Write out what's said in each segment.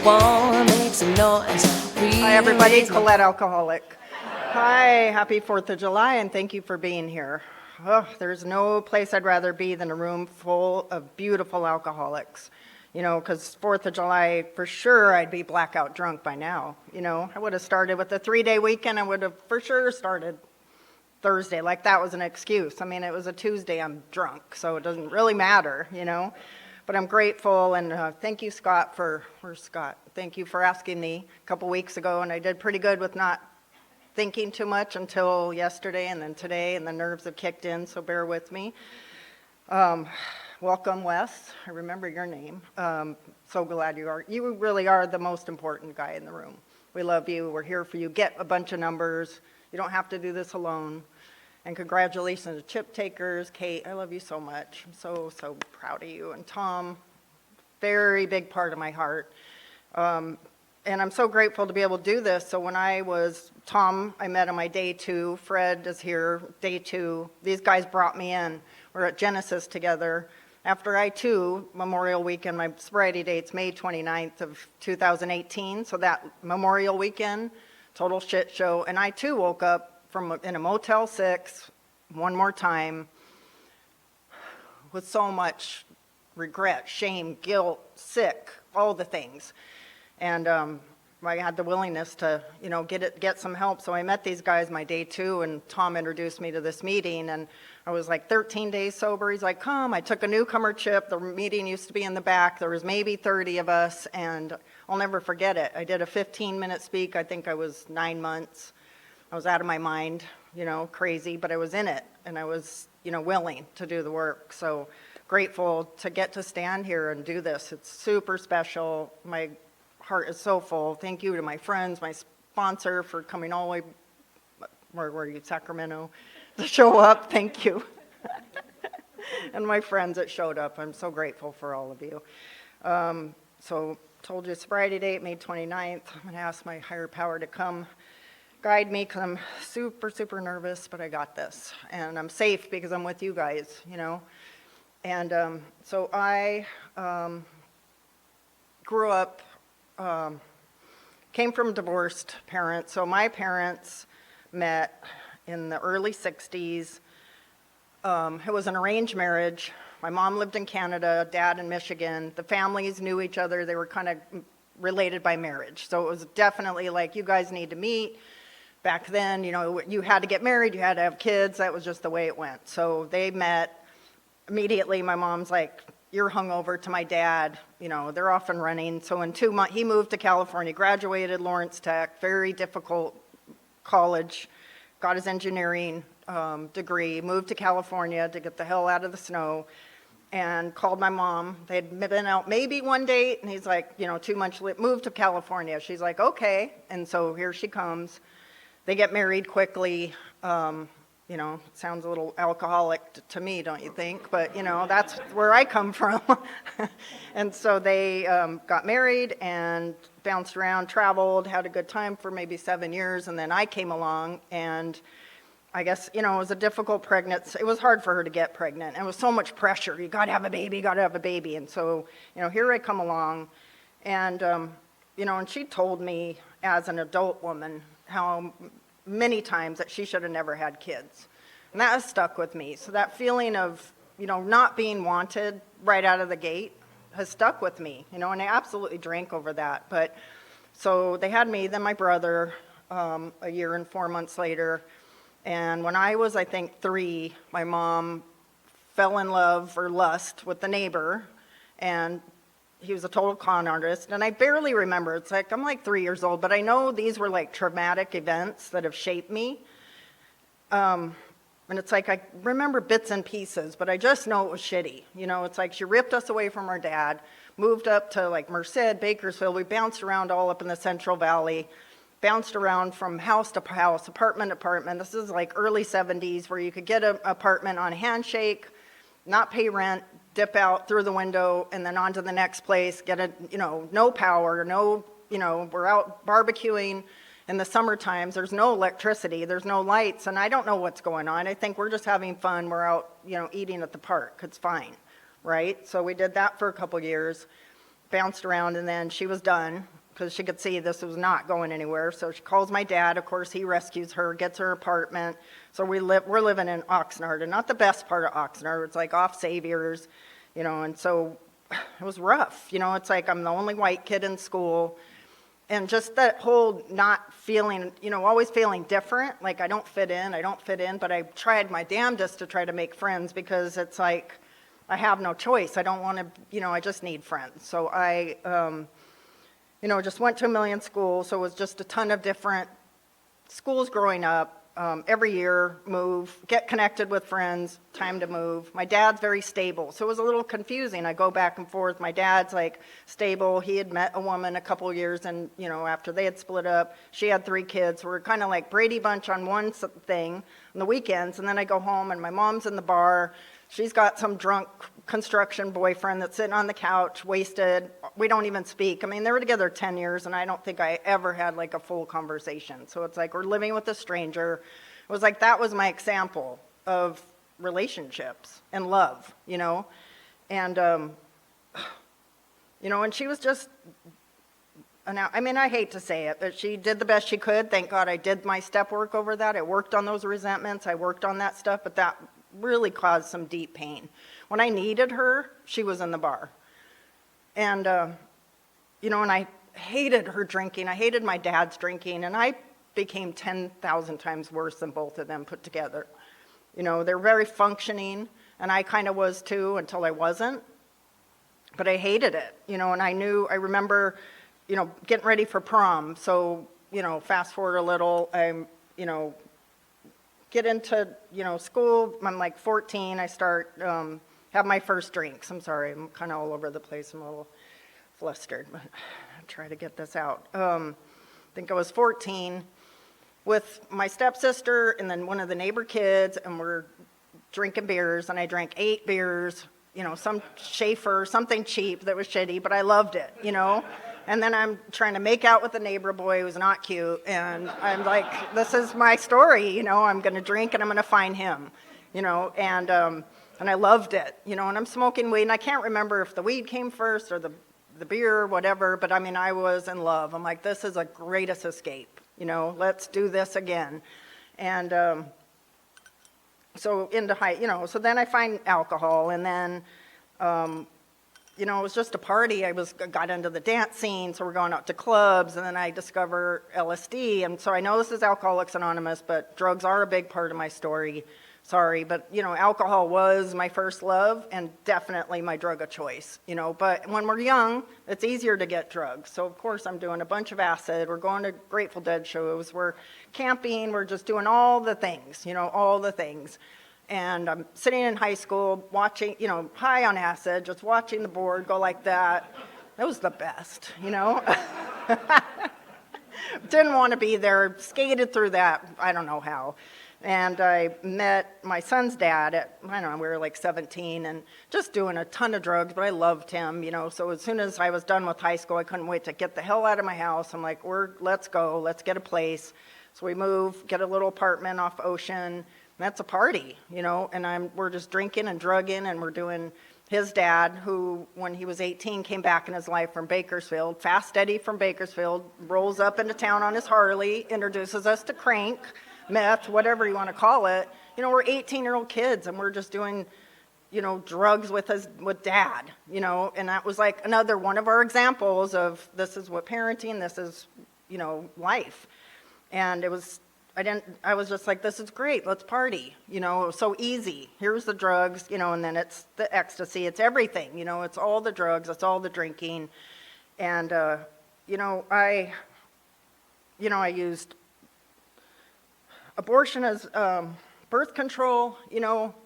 wanna make some noise. Hi, everybody. Colette, alcoholic. Hi, happy 4th of July, and thank you for being here. Oh, there's no place I'd rather be than a room full of beautiful alcoholics. You know, because 4th of July, for sure, I'd be blackout drunk by now. You know, I would have started with a 3-day weekend. I would have for sure started Thursday, like that was an excuse. I mean, it was a Tuesday, I'm drunk, so it doesn't really matter, you know. But I'm grateful, and thank you, Scott, where's Scott? Thank you for asking me a couple weeks ago, and I did pretty good with not thinking too much until yesterday and then today, and the nerves have kicked in, so bear with me. Welcome, Wes. I remember your name. So glad you really are the most important guy in the room. We love you. We're here for you. Get a bunch of numbers. You don't have to do this alone. And congratulations to Chip Takers. Kate, I love you so much. I'm so proud of you. And Tom, very big part of my heart. And I'm so grateful to be able to do this. So when Tom, I met on my day 2. Fred is here, day 2. These guys brought me in. We're at Genesis together. After I, too, Memorial Weekend, my sobriety date's May 29th of 2018. So that Memorial Weekend, total shit show. And I, too, woke up in a Motel 6 one more time with so much regret, shame, guilt, sick, all the things. And I had the willingness to, get some help. So I met these guys my day 2, and Tom introduced me to this meeting, and I was like 13 days sober. He's like, come. I took a newcomer chip. The meeting used to be in the back. There was maybe 30 of us, and I'll never forget it. I did a 15-minute speak. I think I was 9 months. I was out of my mind, crazy, but I was in it, and I was, willing to do the work. So grateful to get to stand here and do this. It's super special. My heart is so full. Thank you to my friends, my sponsor for coming all the way, where were you, Sacramento, to show up. Thank you. And my friends that showed up. I'm so grateful for all of you. So told you sobriety date, May 29th. I'm going to ask my higher power to come guide me, because I'm super nervous, but I got this. And I'm safe because I'm with you guys, And so I grew up, came from divorced parents. So my parents met in the early 60s. It was an arranged marriage. My mom lived in Canada, dad in Michigan. The families knew each other. They were kind of related by marriage. So it was definitely like, you guys need to meet. Back then, you had to get married, you had to have kids. That was just the way it went. So they met immediately. My mom's like, you're hungover, to my dad. They're off and running. So in 2 months, he moved to California, graduated Lawrence Tech, very difficult college, got his engineering degree, moved to California to get the hell out of the snow, and called my mom. They'd been out maybe one date, and he's like, 2 months later, moved to California. She's like, okay. And so here she comes. They get married quickly. Sounds a little alcoholic to me, don't you think? But, that's where I come from. And so they got married and bounced around, traveled, had a good time for maybe 7 years. And then I came along, and I guess, it was a difficult pregnancy. It was hard for her to get pregnant. And it was so much pressure. You got to have a baby, got to have a baby. And so, here I come along. And, and she told me as an adult woman how many times that she should have never had kids. And that has stuck with me. So that feeling of, not being wanted right out of the gate has stuck with me, and I absolutely drank over that. But so they had me, then my brother, a year and 4 months later. And when I was, I think, 3, my mom fell in love or lust with the neighbor, and he was a total con artist, and I barely remember. It's like, I'm like 3 years old, but I know these were like traumatic events that have shaped me. And it's like, I remember bits and pieces, but I just know it was shitty. It's like she ripped us away from our dad, moved up to like Merced, Bakersfield. We bounced around all up in the Central Valley, bounced around from house to house, apartment to apartment. This is like early 70s where you could get an apartment on a handshake, not pay rent, dip out through the window, and then on to the next place, get no power, we're out barbecuing in the summer times. There's no electricity, there's no lights, and I don't know what's going on. I think we're just having fun. We're out, eating at the park. It's fine, right? So we did that for a couple years. bounced around, and then she was done because she could see this was not going anywhere. So she calls my dad. Of course, he rescues her, gets her apartment. So we're living in Oxnard, and not the best part of Oxnard. It's like off Saviors, and so it was rough. It's like I'm the only white kid in school. And just that whole not feeling, always feeling different, like I don't fit in, but I tried my damnedest to try to make friends because it's like I have no choice. I don't want to, I just need friends. So I, just went to a million schools, so it was just a ton of different schools growing up. Every year, move, get connected with friends, time to move. My dad's very stable, so it was a little confusing. I go back and forth. My dad's like stable. He had met a woman a couple years, and after they had split up, she had 3 kids. So we're kind of like Brady Bunch on one thing on the weekends, and then I go home and my mom's in the bar. She's got some drunk construction boyfriend that's sitting on the couch, wasted. We don't even speak. I mean, they were together 10 years, and I don't think I ever had like a full conversation. So it's like we're living with a stranger. It was like that was my example of relationships and love, And, and she was just, I hate to say it, but she did the best she could. Thank God I did my step work over that. I worked on those resentments. I worked on that stuff, but that really caused some deep pain. When I needed her, she was in the bar. And, and I hated her drinking. I hated my dad's drinking, and I became 10,000 times worse than both of them put together. They're very functioning, and I kind of was too until I wasn't. But I hated it, and I remember, getting ready for prom. So, fast forward a little, I'm, get into, school. I'm like 14. I start, have my first drinks. I'm sorry, I'm kind of all over the place. I'm a little flustered, but I'll try to get this out. I think I was 14 with my stepsister and then one of the neighbor kids, and we're drinking beers, and I drank 8 beers, some Schaefer, something cheap that was shitty, but I loved it, And then I'm trying to make out with the neighbor boy who's not cute, and I'm like, this is my story, I'm going to drink and I'm going to find him, and I loved it, and I'm smoking weed, and I can't remember if the weed came first or the beer or whatever, but I was in love. I'm like, this is a greatest escape, let's do this again. And so into so then I find alcohol, and then, it was just a party. I got into the dance scene, so we're going out to clubs, and then I discover LSD, and so I know this is Alcoholics Anonymous, but drugs are a big part of my story. Sorry, but alcohol was my first love and definitely my drug of choice, but when we're young, it's easier to get drugs. So of course I'm doing a bunch of acid, we're going to Grateful Dead shows, we're camping, we're just doing all the things, all the things. And I'm sitting in high school watching, high on acid, just watching the board go like that. That was the best, Didn't want to be there, skated through that, I don't know how. And I met my son's dad at, we were like 17 and just doing a ton of drugs, but I loved him, So as soon as I was done with high school, I couldn't wait to get the hell out of my house. I'm like, let's go, let's get a place. So we move, get a little apartment off Ocean. That's a party, and we're just drinking and drugging, and we're doing his dad, who, when he was 18, came back in his life from Bakersfield. Fast Eddie from Bakersfield rolls up into town on his Harley, introduces us to crank, meth, whatever you want to call it. We're 18-year-old kids, and we're just doing, drugs with dad, and that was like another one of our examples of this is what parenting, this is, life. And it was, I was just like, this is great, let's party, it was so easy. Here's the drugs, and then it's the ecstasy, it's everything, it's all the drugs, it's all the drinking. And, I used abortion as birth control,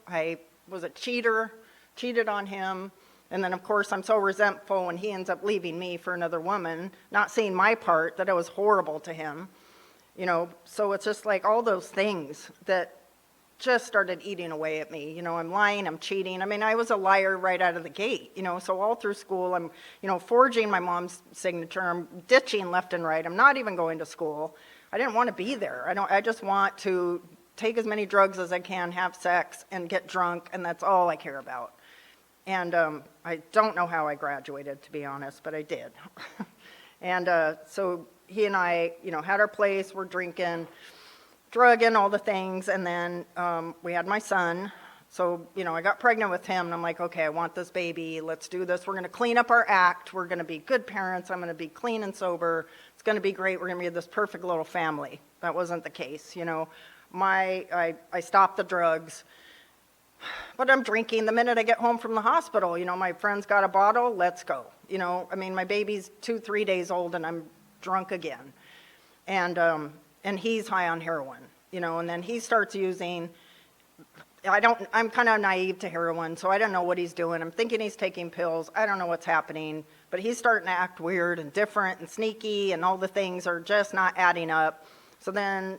I was a cheated on him. And then, of course, I'm so resentful when he ends up leaving me for another woman, not seeing my part, that I was horrible to him. So it's just like all those things that just started eating away at me. I'm lying, I'm cheating. I was a liar right out of the gate, so all through school, I'm, forging my mom's signature, I'm ditching left and right, I'm not even going to school. I didn't want to be there. I just want to take as many drugs as I can, have sex, and get drunk, and that's all I care about. And I don't know how I graduated, to be honest, but I did. And so he and I, had our place, we're drinking, drugging, all the things, and then we had my son. So, I got pregnant with him, and I'm like, okay, I want this baby. Let's do this. We're going to clean up our act. We're going to be good parents. I'm going to be clean and sober. It's going to be great. We're going to be this perfect little family. That wasn't the case, I stopped the drugs, but I'm drinking the minute I get home from the hospital. My friend's got a bottle. Let's go. My baby's 2-3 days old, and I'm drunk again. And he's high on heroin, and then he starts using. I'm kind of naive to heroin, so I don't know what he's doing. I'm thinking he's taking pills. I don't know what's happening, but he's starting to act weird and different and sneaky, and all the things are just not adding up. So then,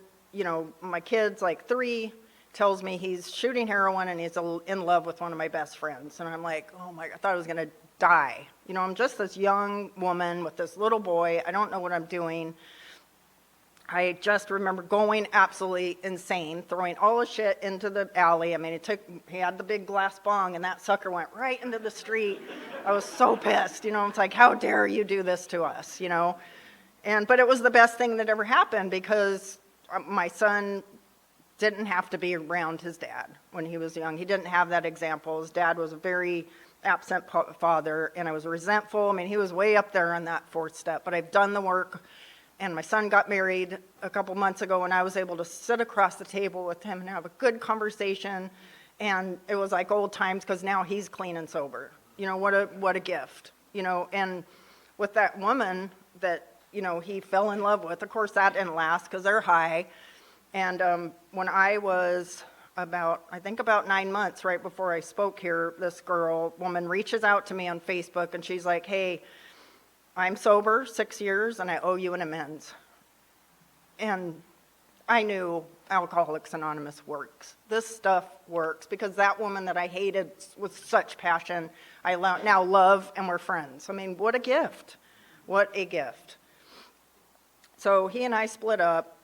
my kid's like 3, tells me he's shooting heroin and he's in love with one of my best friends. And I'm like, oh my, I thought I was going to die. I'm just this young woman with this little boy. I don't know what I'm doing. I just remember going absolutely insane, throwing all the shit into the alley. He had the big glass bong, and that sucker went right into the street. I was so pissed, it's like, how dare you do this to us, but it was the best thing that ever happened, because my son didn't have to be around his dad when he was young. He didn't have that example. His dad was a very absent father, and I was resentful. He was way up there on that 4th step, but I've done the work. And my son got married a couple months ago, and I was able to sit across the table with him and have a good conversation. And it was like old times, because now he's clean and sober. What a gift. And with that woman that, he fell in love with, of course that didn't last, because they're high. And when I was about 9 months, right before I spoke here, this woman reaches out to me on Facebook, and she's like, hey, I'm sober 6 years, and I owe you an amends. And I knew Alcoholics Anonymous works. This stuff works, because that woman that I hated with such passion, I now love, and we're friends. What a gift. What a gift. So he and I split up,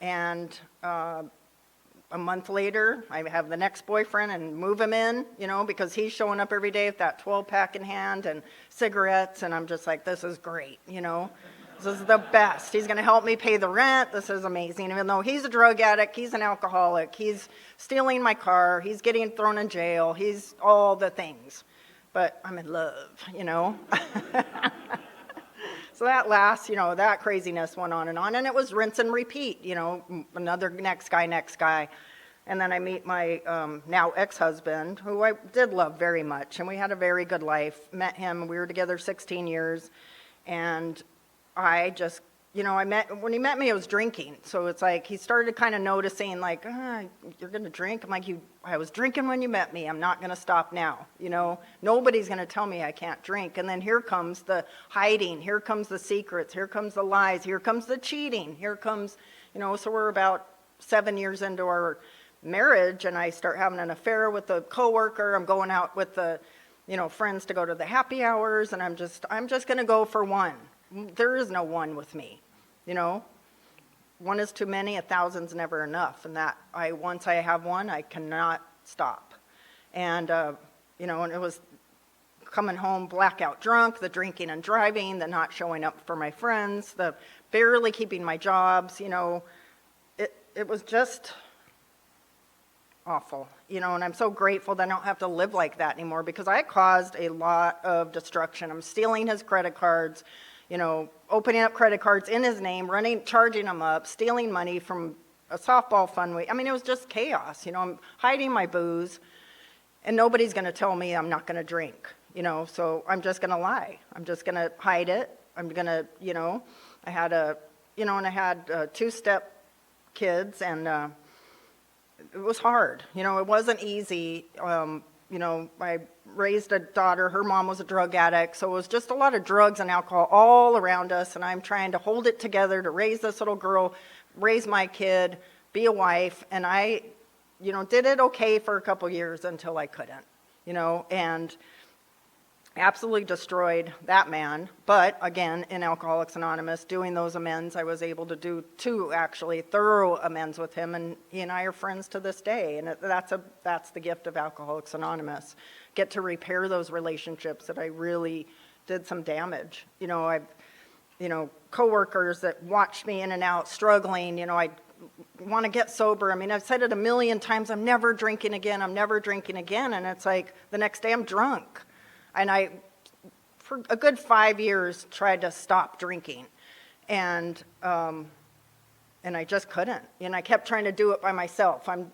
and a month later, I have the next boyfriend and move him in, because he's showing up every day with that 12-pack in hand and cigarettes, and I'm just like, this is great, This is the best. He's going to help me pay the rent. This is amazing. Even though he's a drug addict, he's an alcoholic, he's stealing my car, he's getting thrown in jail, he's all the things. But I'm in love, So that that craziness went on, and it was rinse and repeat, another next guy. And then I meet my now ex-husband, who I did love very much, and we had a very good life. Met him, we were together 16 years, and I just, when he met me, I was drinking. So it's like he started kind of noticing, like, you're going to drink? I'm like, I was drinking when you met me. I'm not going to stop now. Nobody's going to tell me I can't drink. And then here comes the hiding. Here comes the secrets. Here comes the lies. Here comes the cheating. Here comes, so we're about 7 years into our marriage, and I start having an affair with a coworker. I'm going out with the, friends to go to the happy hours, and I'm just going to go for one. There is no one with me, One is too many, 1,000's never enough. And once I have one, I cannot stop. And, and it was coming home blackout drunk, the drinking and driving, the not showing up for my friends, the barely keeping my jobs, it was just awful, and I'm so grateful that I don't have to live like that anymore, because I caused a lot of destruction. I'm stealing his credit cards, opening up credit cards in his name, charging them up, stealing money from a softball fund. It was just chaos. I'm hiding my booze, and nobody's going to tell me I'm not going to drink, so I'm just going to lie. I'm just going to hide it. I'm going to, I had and I had 2-step kids, and it was hard. It wasn't easy. I raised a daughter. Her mom was a drug addict, so it was just a lot of drugs and alcohol all around us, and I'm trying to hold it together to raise this little girl, raise my kid, be a wife, and I, did it okay for a couple years until I couldn't, and absolutely destroyed that man. But again, in Alcoholics Anonymous, doing those amends, I was able to do 2 actually thorough amends with him, and he and I are friends to this day. And that's the gift of Alcoholics Anonymous. Get to repair those relationships that I really did some damage. Coworkers that watched me in and out struggling, I want to get sober. I mean, I've said it a million times, I'm never drinking again, I'm never drinking again. And it's like the next day I'm drunk. And I, for a good 5 years, tried to stop drinking. And I just couldn't. And I kept trying to do it by myself. I'm,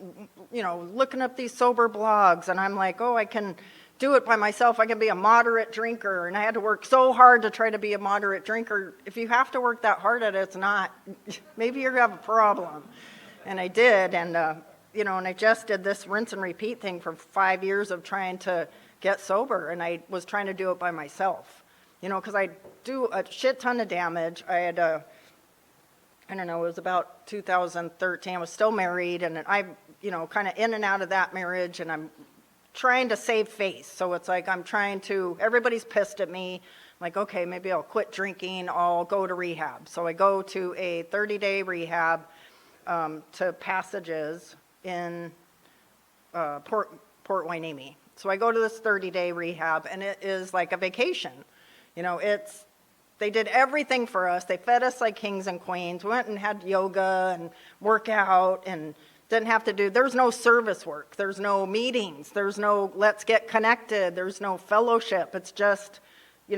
looking up these sober blogs, and I'm like, oh, I can do it by myself. I can be a moderate drinker. And I had to work so hard to try to be a moderate drinker. If you have to work that hard at it, it's not, maybe you have a problem. And I did. And I just did this rinse and repeat thing for 5 years of trying to get sober. And I was trying to do it by myself, because I do a shit ton of damage. I had I don't know, it was about 2013. I was still married, and I, kind of in and out of that marriage, and I'm trying to save face. So it's like everybody's pissed at me. I'm like, okay, maybe I'll quit drinking. I'll go to rehab. So I go to a 30-day rehab to Passages in Port Hueneme. So I go to this 30-day rehab, and it is like a vacation. They did everything for us. They fed us like kings and queens. We went and had yoga and workout and didn't have to there's no service work. There's no meetings. There's no let's get connected. There's no fellowship. It's just,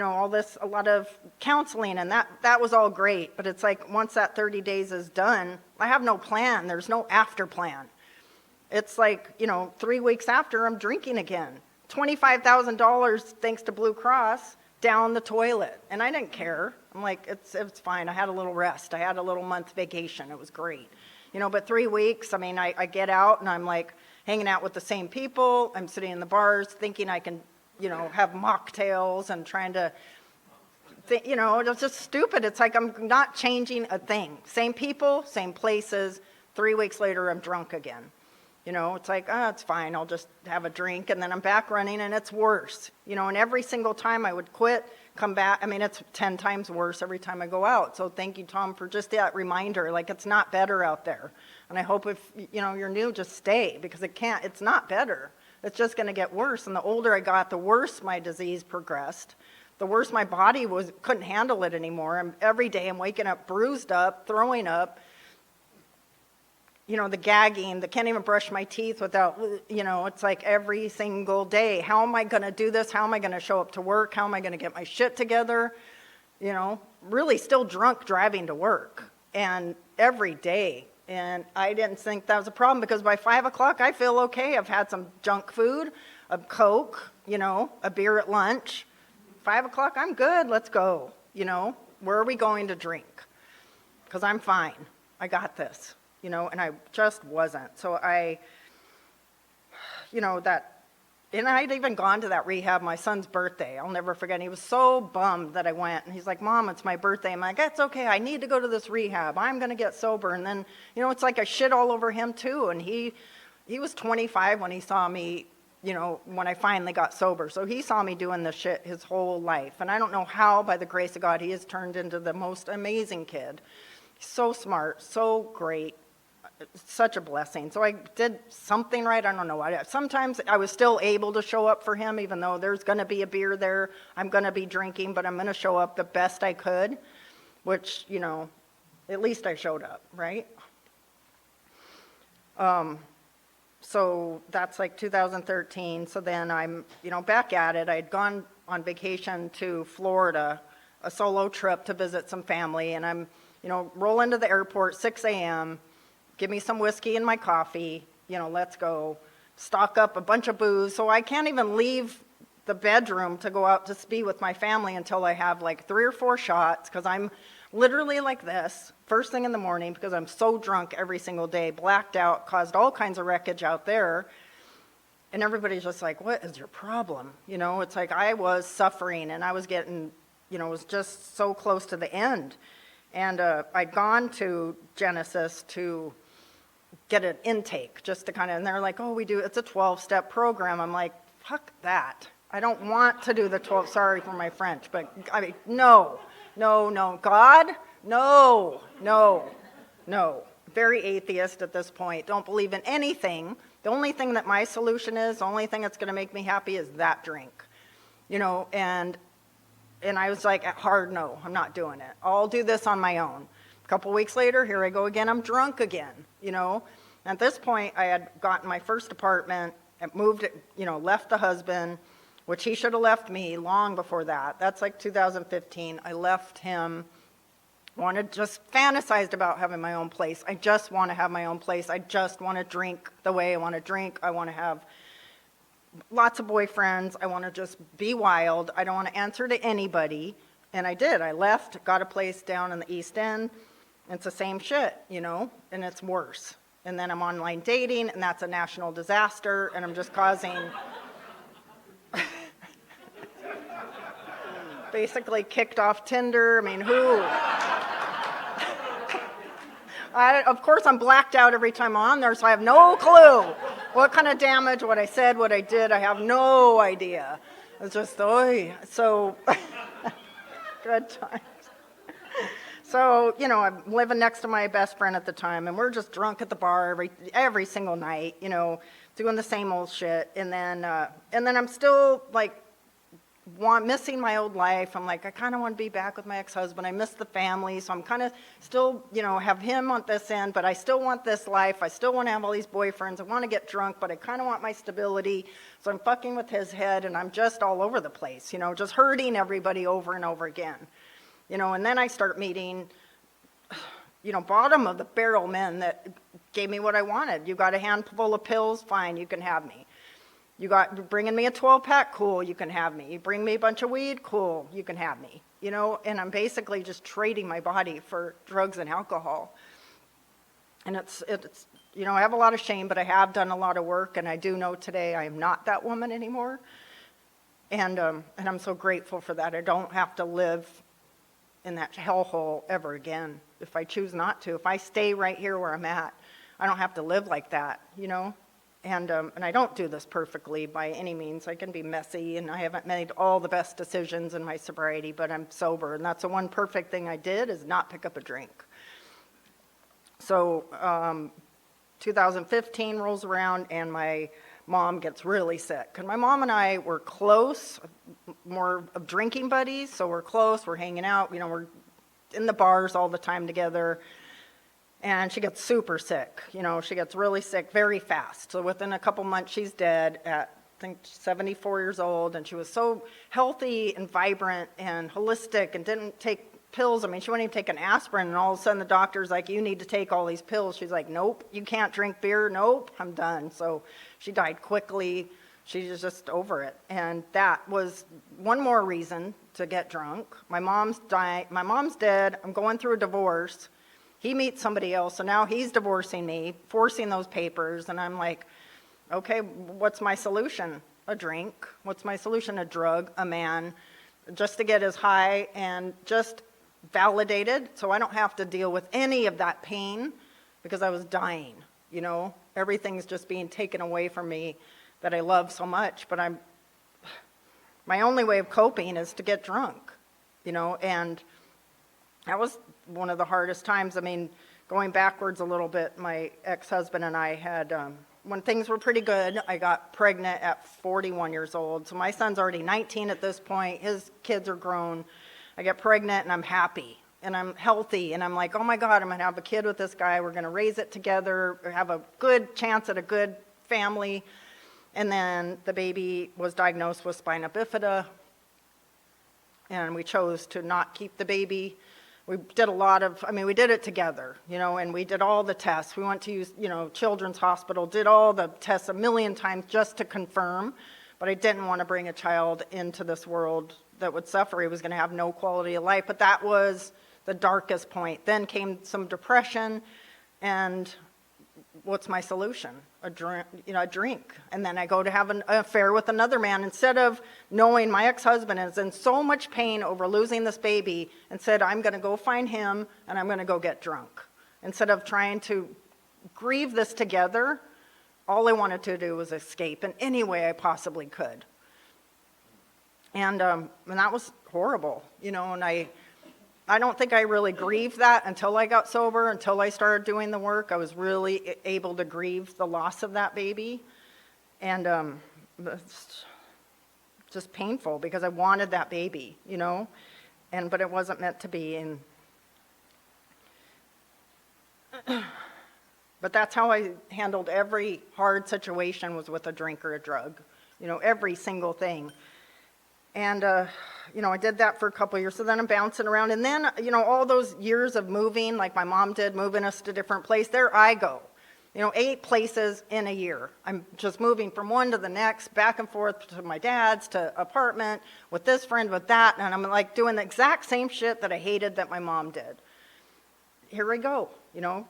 all this, a lot of counseling, and that was all great. But it's like once that 30 days is done, I have no plan. There's no after plan. It's like, 3 weeks after, I'm drinking again. $25,000, thanks to Blue Cross, down the toilet. And I didn't care. I'm like, it's fine. I had a little rest. I had a little month vacation. It was great. But 3 weeks, I get out and I'm like hanging out with the same people. I'm sitting in the bars thinking I can, have mocktails and trying to, it's just stupid. It's like I'm not changing a thing. Same people, same places. 3 weeks later, I'm drunk again. It's like, oh, it's fine. I'll just have a drink. And then I'm back running and it's worse. And every single time I would quit, come back. It's 10 times worse every time I go out. So thank you, Tom, for just that reminder. Like, it's not better out there. And I hope if, you're new, just stay, because it's not better. It's just going to get worse. And the older I got, the worse my disease progressed. The worse my body couldn't handle it anymore. Every day I'm waking up bruised up, throwing up. The gagging, can't even brush my teeth without, it's like every single day. How am I going to do this? How am I going to show up to work? How am I going to get my shit together? Really still drunk driving to work, and every day. And I didn't think that was a problem, because by 5 o'clock, I feel okay. I've had some junk food, a Coke, a beer at lunch. 5 o'clock, I'm good. Let's go. Where are we going to drink? Because I'm fine. I got this. And I just wasn't. So and I'd even gone to that rehab my son's birthday. I'll never forget. He was so bummed that I went. And he's like, Mom, it's my birthday. I'm like, that's okay. I need to go to this rehab. I'm going to get sober. And then, it's like I shit all over him too. And he was 25 when he saw me, when I finally got sober. So he saw me doing this shit his whole life. And I don't know how, by the grace of God, he has turned into the most amazing kid. He's so smart, so great. Such a blessing. So I did something right. I don't know why. Sometimes I was still able to show up for him, even though there's going to be a beer there. I'm going to be drinking, but I'm going to show up the best I could, which, at least I showed up, right? So that's like 2013. So then I'm, back at it. I'd gone on vacation to Florida, a solo trip to visit some family, and I'm, roll into the airport, 6 a.m., give me some whiskey and my coffee, let's go. Stock up a bunch of booze. So I can't even leave the bedroom to go out to be with my family until I have like 3 or 4 shots, because I'm literally like this, first thing in the morning, because I'm so drunk every single day, blacked out, caused all kinds of wreckage out there. And everybody's just like, what is your problem? It's like I was suffering, and I was getting, was just so close to the end. And I'd gone to Genesis to get an intake, just to and they're like, oh, it's a 12-step program. I'm like, fuck that. I don't want to do the 12, sorry for my French, but I mean, no, God, no. Very atheist at this point, don't believe in anything. The only thing that my solution is, the only thing that's gonna make me happy is that drink. And I was like, hard no, I'm not doing it. I'll do this on my own. A couple weeks later, here I go again, I'm drunk again, At this point, I had gotten my first apartment, moved, left the husband, which he should have left me long before that. That's like 2015. I left him, just fantasized about having my own place. I just want to have my own place. I just want to drink the way I want to drink. I want to have lots of boyfriends. I want to just be wild. I don't want to answer to anybody. And I did. I left, got a place down in the East End. It's the same shit, and it's worse. And then I'm online dating, and that's a national disaster, and I'm just causing basically kicked off Tinder. I mean, who? Of course, I'm blacked out every time I'm on there, so I have no clue what kind of damage, what I said, what I did. I have no idea. It's just, oy. So, good times. So, I'm living next to my best friend at the time, and we're just drunk at the bar every single night, doing the same old shit. And then I'm still like missing my old life. I'm like, I kind of want to be back with my ex-husband. I miss the family, so I'm kind of still, have him on this end, but I still want this life. I still want to have all these boyfriends. I want to get drunk, but I kind of want my stability. So I'm fucking with his head, and I'm just all over the place, just hurting everybody over and over again. And then I start meeting, bottom of the barrel men that gave me what I wanted. You got a handful of pills, fine, you can have me. You're bringing me a 12-pack, cool, you can have me. You bring me a bunch of weed, cool, you can have me. And I'm basically just trading my body for drugs and alcohol. And it's I have a lot of shame, but I have done a lot of work, and I do know today I am not that woman anymore. And I'm so grateful for that. I don't have to live in that hellhole ever again. If I choose not to, if I stay right here where I'm at, I don't have to live like that, And I don't do this perfectly by any means. I can be messy, and I haven't made all the best decisions in my sobriety, but I'm sober, and that's the one perfect thing I did is not pick up a drink. So 2015 rolls around, and my mom gets really sick. And my mom and I were close, more of drinking buddies, so we're close, we're hanging out, we're in the bars all the time together. And she gets super sick. She gets really sick very fast. So within a couple months, she's dead at, I think, 74 years old. And she was so healthy and vibrant and holistic and didn't take pills. I mean, she wouldn't even take an aspirin. And all of a sudden, the doctor's like, you need to take all these pills. She's like, nope, you can't drink beer. Nope, I'm done. So she died quickly. She was just over it. And that was one more reason to get drunk. My mom's dead. I'm going through a divorce. He meets somebody else, so now he's divorcing me, forcing those papers, and I'm like, okay, what's my solution? A drink. What's my solution? A drug, a man, just to get as high and just validated so I don't have to deal with any of that pain because I was dying, Everything's just being taken away from me that I love so much, but my only way of coping is to get drunk, and that was one of the hardest times. I mean, going backwards a little bit, my ex-husband and I had, when things were pretty good, I got pregnant at 41 years old. So my son's already 19 at this point. His kids are grown. I get pregnant, and I'm happy, and I'm healthy, and I'm like, oh my God, I'm going to have a kid with this guy. We're going to raise it together, have a good chance at a good family. And then the baby was diagnosed with spina bifida, and we chose to not keep the baby. We did we did it together, and we did all the tests. We went to Children's Hospital, did all the tests a million times just to confirm, but I didn't want to bring a child into this world that would suffer. He was going to have no quality of life, but that was the darkest point. Then came some depression, and what's my solution? A drink. And then I go to have an affair with another man instead of knowing my ex-husband is in so much pain over losing this baby, and said, I'm going to go find him and I'm going to go get drunk. Instead of trying to grieve this together, all I wanted to do was escape in any way I possibly could. And that was horrible, and I don't think I really grieved that until I got sober, until I started doing the work. I was really able to grieve the loss of that baby. And it's just painful because I wanted that baby, but it wasn't meant to be. And but that's how I handled every hard situation, was with a drink or a drug, every single thing. And, I did that for a couple of years. So then I'm bouncing around. And then, all those years of moving, like my mom did, moving us to different places, there I go. 8 places in a year. I'm just moving from one to the next, back and forth to my dad's, to apartment, with this friend, with that. And I'm like doing the exact same shit that I hated that my mom did. Here I go,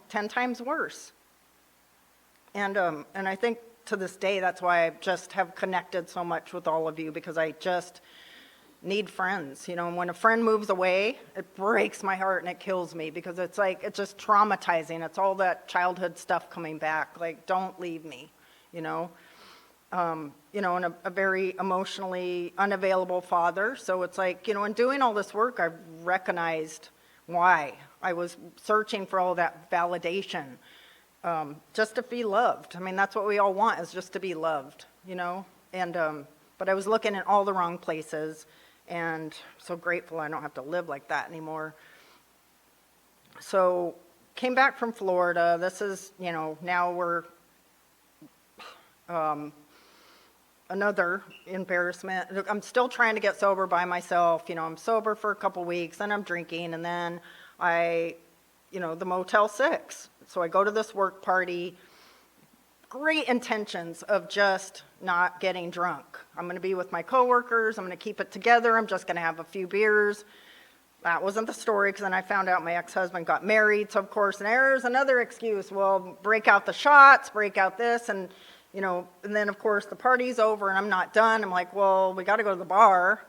10 times worse. And I think to this day, that's why I just have connected so much with all of you, because I just need friends. And when a friend moves away, it breaks my heart and it kills me, because it's just traumatizing. It's all that childhood stuff coming back. Like, don't leave me, and a very emotionally unavailable father. So it's like, in doing all this work, I've recognized why I was searching for all that validation. Just to be loved. I mean, that's what we all want, is just to be loved, and but I was looking in all the wrong places, and so grateful I don't have to live like that anymore. So came back from Florida. This is, now we're another embarrassment. I'm still trying to get sober by myself. I'm sober for a couple weeks, then I'm drinking, and then the Motel 6. So I go to this work party, great intentions of just not getting drunk. I'm going to be with my coworkers. I'm going to keep it together. I'm just going to have a few beers. That wasn't the story, because then I found out my ex-husband got married. So, of course, there's another excuse. Well, break out the shots, break out this. And then, of course, the party's over and I'm not done. I'm like, well, we got to go to the bar,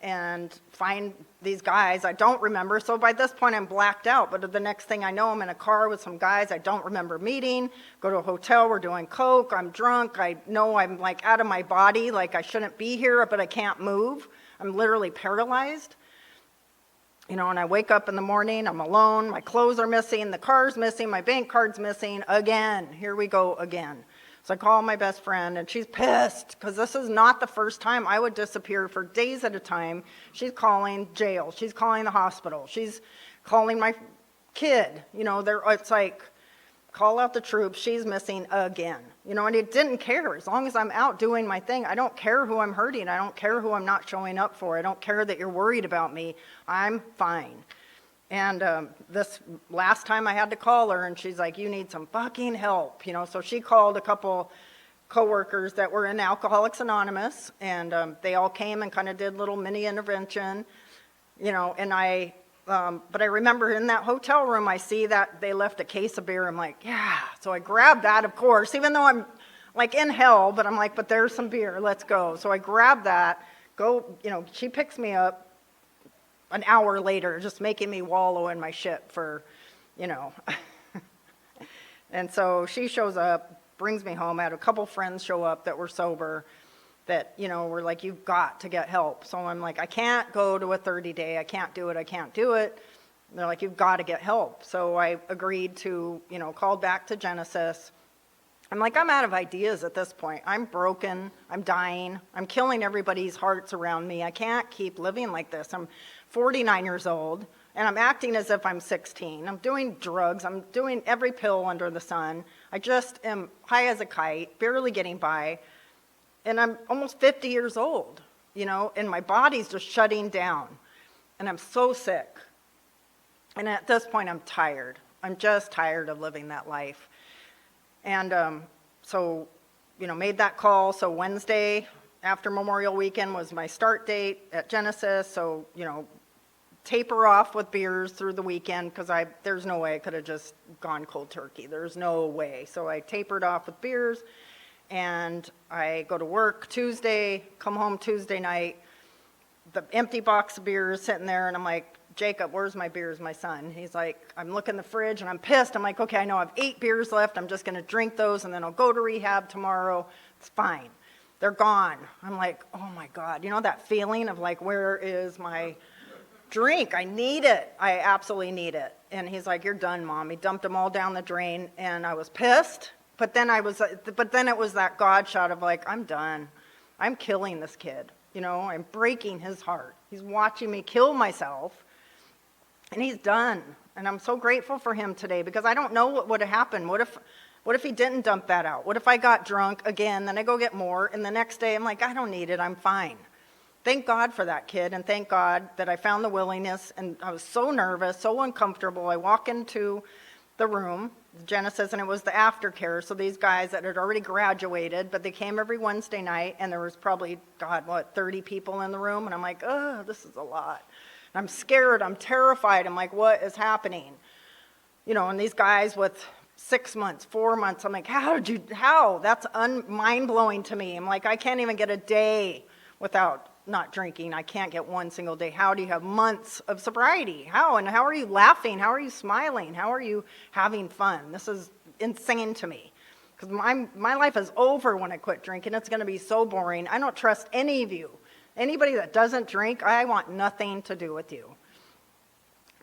and find these guys I don't remember. So by this point, I'm blacked out. But the next thing I know, I'm in a car with some guys I don't remember meeting, go to a hotel, we're doing coke, I'm drunk, I know I'm like out of my body, like I shouldn't be here, but I can't move. I'm literally paralyzed. And I wake up in the morning, I'm alone, my clothes are missing, the car's missing, my bank card's missing, again. Here we go again. So I call my best friend, and she's pissed, because this is not the first time I would disappear for days at a time. She's calling jail. She's calling the hospital. She's calling my kid. It's like, call out the troops. She's missing again. And it didn't care. As long as I'm out doing my thing, I don't care who I'm hurting. I don't care who I'm not showing up for. I don't care that you're worried about me. I'm fine. And this last time I had to call her, and she's like, you need some fucking help, So she called a couple coworkers that were in Alcoholics Anonymous, and they all came and kind of did little mini intervention, and but I remember in that hotel room, I see that they left a case of beer. I'm like, yeah. So I grabbed that, of course, even though I'm like in hell, but I'm like, but there's some beer, let's go. So I grabbed that, she picks me up. An hour later, just making me wallow in my shit for, And so she shows up, brings me home. I had a couple friends show up that were sober that, were like, you've got to get help. So I'm like, I can't go to a 30-day. I can't do it. And they're like, you've got to get help. So I agreed to, called back to Genesis. I'm like, I'm out of ideas at this point. I'm broken. I'm dying. I'm killing everybody's hearts around me. I can't keep living like this. I'm 49 years old, and I'm acting as if I'm 16. I'm doing drugs. I'm doing every pill under the sun. I just am high as a kite, barely getting by, and I'm almost 50 years old, and my body's just shutting down, and I'm so sick. And at this point, I'm tired. I'm just tired of living that life. And so, made that call. So Wednesday after Memorial Weekend was my start date at Genesis. So, taper off with beers through the weekend, because there's no way I could have just gone cold turkey. There's no way. So I tapered off with beers, and I go to work Tuesday, come home Tuesday night. The empty box of beer is sitting there, and I'm like, Jacob, where's my beers, my son? He's like, I'm looking in the fridge, and I'm pissed. I'm like, okay, I know I have 8 beers left. I'm just going to drink those, and then I'll go to rehab tomorrow. It's fine. They're gone. I'm like, oh my God. You know that feeling of like, where is my drink? I need it. I absolutely need it. And he's like, you're done, Mom. He dumped them all down the drain, and I was pissed. But then it was that God shot of like, I'm done. I'm killing this kid. You know, I'm breaking his heart. He's watching me kill myself, and he's done. And I'm so grateful for him today, because I don't know what would have happened. What if he didn't dump that out? What if I got drunk again, then I go get more, and the next day I'm like, I don't need it, I'm fine. Thank God for that kid, and thank God that I found the willingness, and I was so nervous, so uncomfortable. I walk into the room, Genesis, and it was the aftercare, so these guys that had already graduated, but they came every Wednesday night, and there was probably, 30 people in the room, and I'm like, oh, this is a lot. And I'm scared, I'm terrified, I'm like, what is happening? You know, and these guys with 6 months, 4 months, I'm like, how? That's mind-blowing to me. I'm like, I can't even get a day without not drinking. I can't get one single day. How do you have months of sobriety? How? And how are you laughing? How are you smiling? How are you having fun? This is insane to me. Because my life is over when I quit drinking. It's going to be so boring. I don't trust any of you. Anybody that doesn't drink, I want nothing to do with you.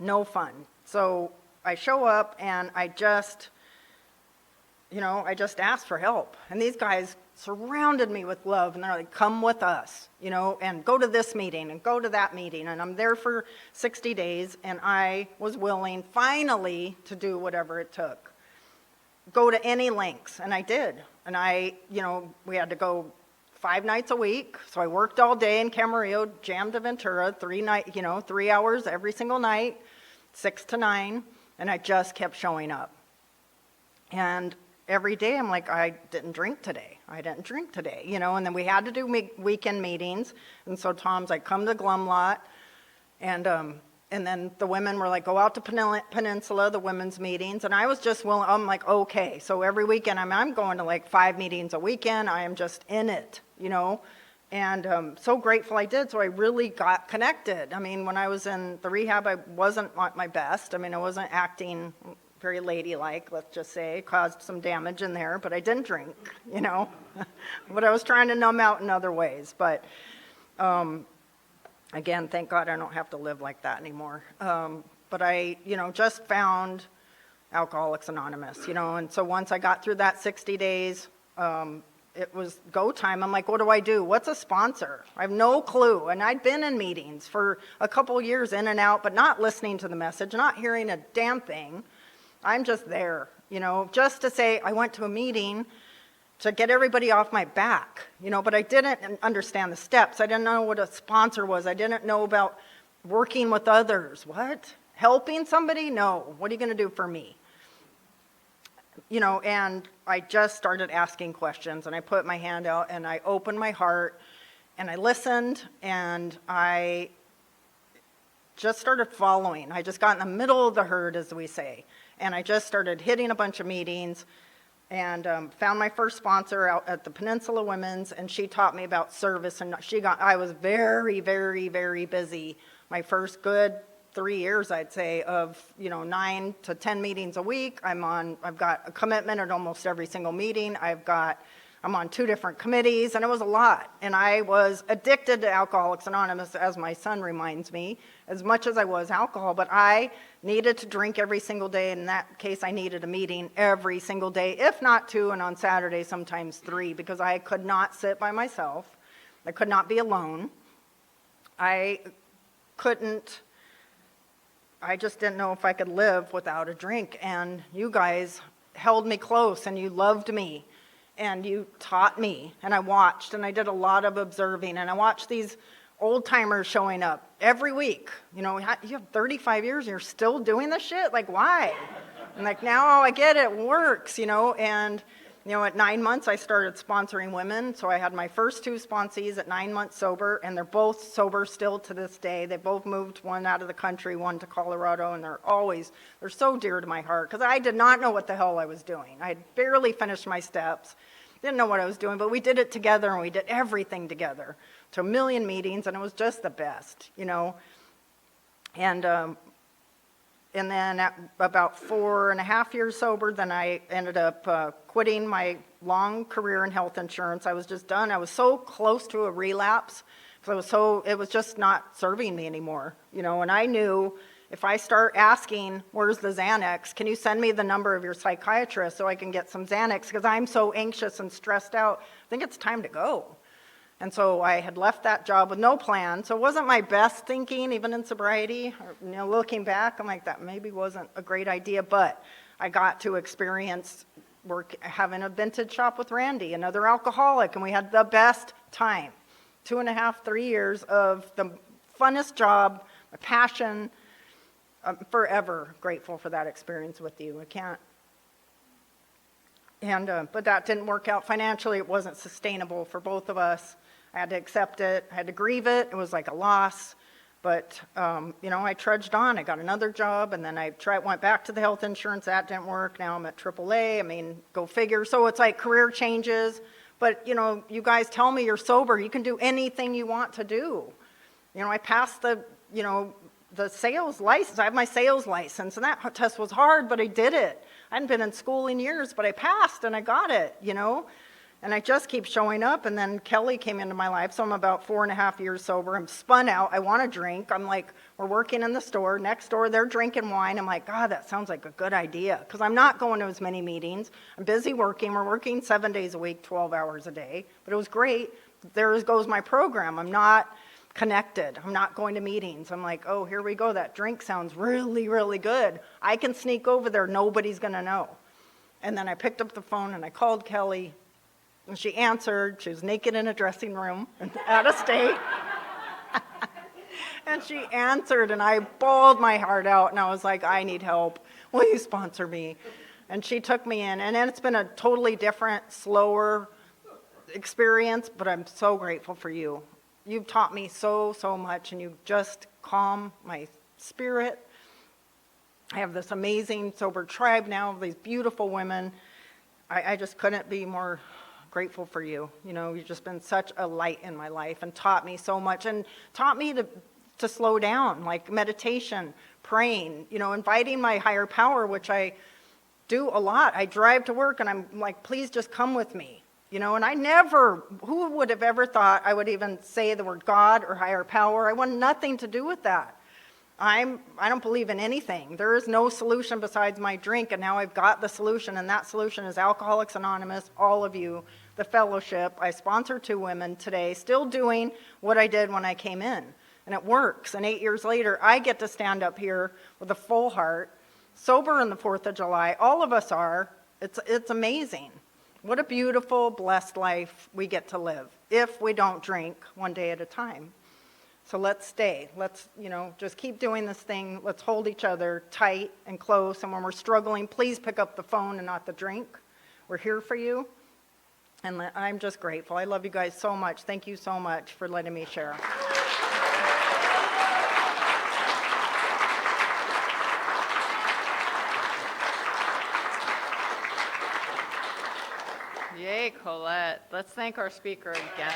No fun. So I show up, and I just asked for help. And these guys surrounded me with love, and they're like, come with us, and go to this meeting and go to that meeting. And I'm there for 60 days, and I was willing finally to do whatever it took. Go to any lengths, and I did. And we had to go 5 nights a week, so I worked all day in Camarillo, jammed to Ventura, 3 hours every single night, 6 to 9, and I just kept showing up. And every day I'm like, I didn't drink today, and then we had to do weekend meetings, and so Tom's like, come to Glum Lot, and then the women were like, go out to Peninsula, the women's meetings, and I was just willing. I'm like, okay, so every weekend I'm going to like 5 meetings a weekend. I am just in it, and so grateful I did. So I really got connected. I mean, when I was in the rehab, I wasn't at my best. I mean, I wasn't acting very ladylike, let's just say. Caused some damage in there, but I didn't drink, but I was trying to numb out in other ways. But again, thank God I don't have to live like that anymore. But I, just found Alcoholics Anonymous, and so once I got through that 60 days, it was go time. I'm like, what do I do? What's a sponsor? I have no clue. And I'd been in meetings for a couple years, in and out, but not listening to the message, not hearing a damn thing. I'm just there, just to say I went to a meeting to get everybody off my back, but I didn't understand the steps. I didn't know what a sponsor was. I didn't know about working with others. What? Helping somebody? No. What are you going to do for me? And I just started asking questions, and I put my hand out, and I opened my heart, and I listened, and I just started following. I just got in the middle of the herd, as we say, and I just started hitting a bunch of meetings, and found my first sponsor out at the Peninsula Women's, and she taught me about service, and I was very, very, very busy. My first good 3 years, I'd say, of 9 to 10 meetings a week. I've got a commitment at almost every single meeting. I'm on 2 different committees, and it was a lot. And I was addicted to Alcoholics Anonymous, as my son reminds me, as much as I was alcohol. But I needed to drink every single day. In that case, I needed a meeting every single day, if not 2, and on Saturday, sometimes 3, because I could not sit by myself. I could not be alone. I just didn't know if I could live without a drink. And you guys held me close, and you loved me. And you taught me, and I watched, and I did a lot of observing, and I watched these old-timers showing up every week. You have 35 years, and you're still doing this shit? Like, why? And like, now I get it, works, and, at 9 months, I started sponsoring women, so I had my first 2 sponsees at 9 months sober, and they're both sober still to this day. They both moved, one out of the country, one to Colorado, and they're so dear to my heart, because I did not know what the hell I was doing. I had barely finished my steps, didn't know what I was doing, but we did it together, and we did everything together, to a million meetings, and it was just the best, And And then at about 4.5 years sober, then I ended up quitting my long career in health insurance. I was just done. I was so close to a relapse. It was just not serving me anymore, and I knew if I start asking, where's the Xanax? Can you send me the number of your psychiatrist so I can get some Xanax? Because I'm so anxious and stressed out. I think it's time to go. And so I had left that job with no plan. So it wasn't my best thinking, even in sobriety. Looking back, I'm like, that maybe wasn't a great idea. But I got to experience having a vintage shop with Randy, another alcoholic, and we had the best time. 2.5, 3 years of the funnest job, my passion. I'm forever grateful for that experience with you. I can't. But that didn't work out financially. It wasn't sustainable for both of us. I had to accept it. I had to grieve it. It was like a loss. But, I trudged on. I got another job, and then went back to the health insurance. That didn't work. Now I'm at AAA. Go figure. So it's like career changes. But, you guys tell me you're sober. You can do anything you want to do. I passed the sales license. I have my sales license, and that test was hard, but I did it. I hadn't been in school in years, but I passed, and I got it, And I just keep showing up, and then Kelly came into my life, so I'm about 4.5 years sober. I'm spun out. I want to drink. I'm like, we're working in the store. Next door, they're drinking wine. I'm like, God, that sounds like a good idea, because I'm not going to as many meetings. I'm busy working. We're working 7 days a week, 12 hours a day, but it was great. There goes my program. I'm not connected. I'm not going to meetings. I'm like, oh, here we go. That drink sounds really, really good. I can sneak over there. Nobody's going to know. And then I picked up the phone and I called Kelly, and she answered. She was naked in a dressing room out of state. And she answered, and I bawled my heart out, and I was like, I need help. Will you sponsor me? And she took me in, and it's been a totally different, slower experience, but I'm so grateful for you. You've taught me so much, and you just calm my spirit. I have this amazing sober tribe now of these beautiful women. I just couldn't be more grateful for you. You've just been such a light in my life and taught me so much, and taught me to slow down, like meditation, praying, inviting my higher power, which I do a lot. I drive to work, and I'm like, please just come with me. And who would have ever thought I would even say the word God or higher power? I want nothing to do with that. I don't believe in anything. There is no solution besides my drink, and now I've got the solution, and that solution is Alcoholics Anonymous, all of you, the fellowship. I sponsor 2 women today, still doing what I did when I came in, and it works. And 8 years later, I get to stand up here with a full heart, sober on the 4th of July. All of us are. It's amazing. What a beautiful, blessed life we get to live if we don't drink one day at a time. So let's stay. Let's, just keep doing this thing. Let's hold each other tight and close. And when we're struggling, please pick up the phone and not the drink. We're here for you. And I'm just grateful. I love you guys so much. Thank you so much for letting me share. Yay, Colette. Let's thank our speaker again.